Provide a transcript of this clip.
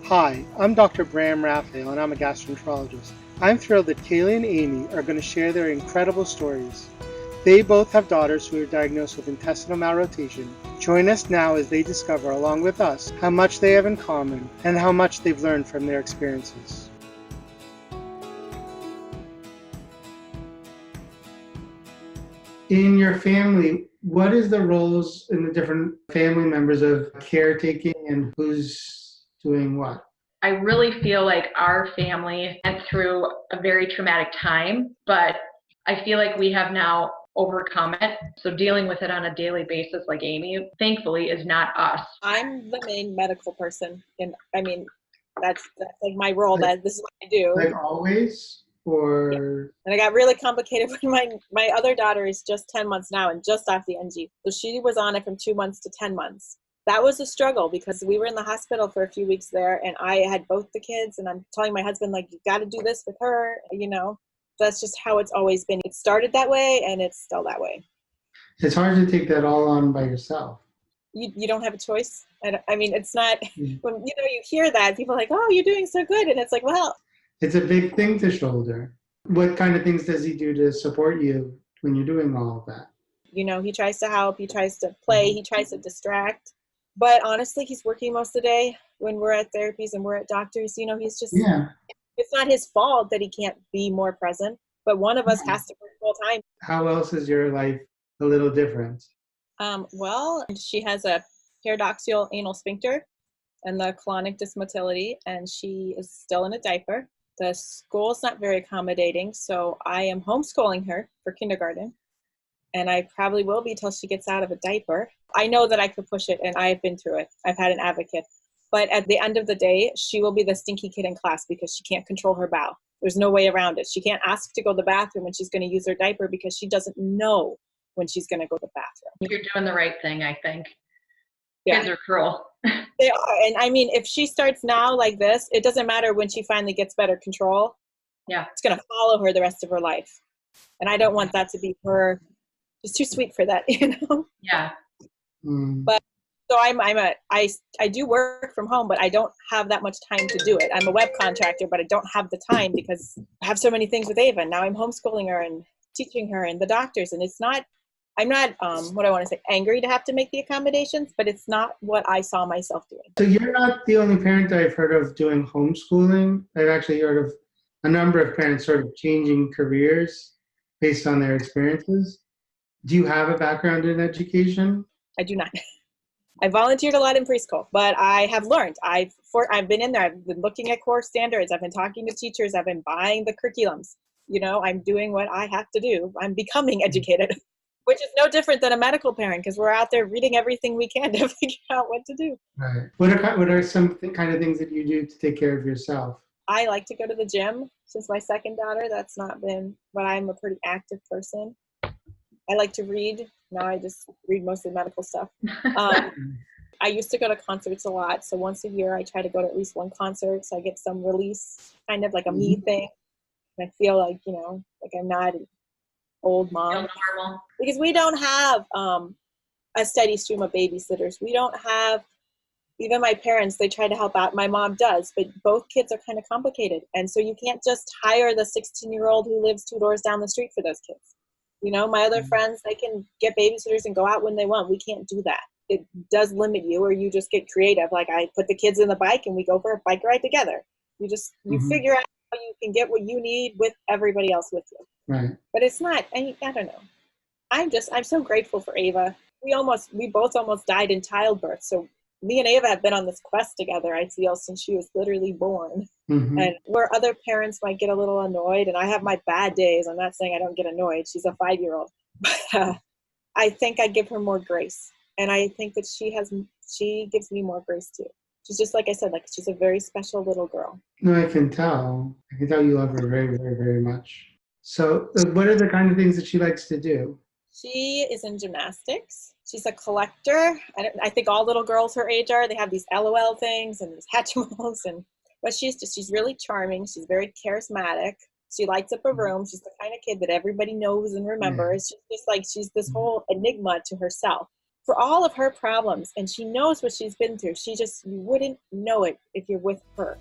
Hi, I'm Dr. Bram Raphael and I'm a gastroenterologist. I'm thrilled that Kaley and Amy are going to share their incredible stories. They both have daughters who are diagnosed with intestinal malrotation. Join us now as they discover, along with us, how much they have in common and how much they've learned from their experiences. In your family, what is the roles in the different family members of caretaking and who's doing what? I really feel like our family went through a very traumatic time, but I feel like we have now overcome it. So dealing with it on a daily basis, like Amy, thankfully, is not us. I'm the main medical person, and I mean, that's like my role. That this is what I do. Like always, or And I got really complicated when my other daughter is just 10 months now and just off the NG. So she was on it from 2 months to 10 months. That was a struggle because we were in the hospital for a few weeks there, and I had both the kids, and I'm telling my husband, like, you got to do this with her, you know. That's just how it's always been. It started that way, and it's still that way. it's hard to take that all on by yourself. You don't have a choice. I mean, it's not, when you hear that, people are like, oh, you're doing so good. And it's like, well, It's a big thing to shoulder. What kind of things does he do to support you when you're doing all of that? he tries to help, he tries to play, he tries to distract. But honestly, he's working most of the day when we're at therapies and we're at doctors. He's just, Yeah. it's not his fault that he can't be more present, but one of us has to work full time. How else is your life a little different? Well, she has a paradoxial anal sphincter and the colonic dysmotility, and she is still in a diaper. The school's not very accommodating, so I am homeschooling her for kindergarten, and I probably will be till she gets out of a diaper. I know that I could push it, and I've been through it. I've had an advocate. But at the end of the day, she will be the stinky kid in class because she can't control her bowel. There's no way around it. She can't ask to go to the bathroom when she's going to use her diaper because she doesn't know when she's going to go to the bathroom. You're doing the right thing, I think. Yeah. Kids are cruel. They are. And I mean, if she starts now like this, it doesn't matter when she finally gets better control. Yeah. It's going to follow her the rest of her life. And I don't want that to be her. She's too sweet for that, Yeah. But so I do work from home, but I don't have that much time to do it. I'm a web contractor, but I don't have the time because I have so many things with Ava. Now I'm homeschooling her and teaching her and the doctors. And I'm not, what I want to say, angry to have to make the accommodations, but it's not what I saw myself doing. So you're not the only parent I've heard of doing homeschooling. I've actually heard of a number of parents sort of changing careers based on their experiences. Do you have a background in education? I do not. I volunteered a lot in preschool, but I have learned. I've been in there. I've been looking at core standards. I've been talking to teachers. I've been buying the curriculums. I'm doing what I have to do. I'm becoming educated, which is no different than a medical parent because we're out there reading everything we can to figure out what to do. Right. What are some kind of things that you do to take care of yourself? I like to go to the gym. Since my second daughter, that's not been, but I'm a pretty active person. I like to read. Now I just read mostly medical stuff. I used to go to concerts a lot. So once a year, I try to go to at least one concert. So I get some release, kind of like a me thing. And I feel like, like I'm not an old mom. Feel normal. Because we don't have a steady stream of babysitters. We don't have, even my parents, they try to help out. My mom does, but both kids are kind of complicated. And so you can't just hire the 16-year-old who lives 2 doors down the street for those kids. My other friends, they can get babysitters and go out when they want. We can't do that. It does limit you, or you just get creative. Like I put the kids in the bike and we go for a bike ride together. You figure out how you can get what you need with everybody else with you. Right. But it's not, I don't know. I'm so grateful for Ava. We both almost died in childbirth. So me and Ava have been on this quest together, I feel, since she was literally born. And where other parents might get a little annoyed, and I have my bad days. I'm not saying I don't get annoyed. She's a 5-year-old. But I think I give her more grace. And I think that she gives me more grace too. She's just, like I said, like she's a very special little girl. No, I can tell. I can tell you love her very, very, very much. So what are the kind of things that she likes to do? She is in gymnastics. She's a collector. I think all little girls her age are. They have these LOL things and these Hatchimals. But she's really charming. She's very charismatic. She lights up a room. She's the kind of kid that everybody knows and remembers. She's just like, she's this whole enigma to herself. for all of her problems, and she knows what she's been through. You wouldn't know it if you're with her.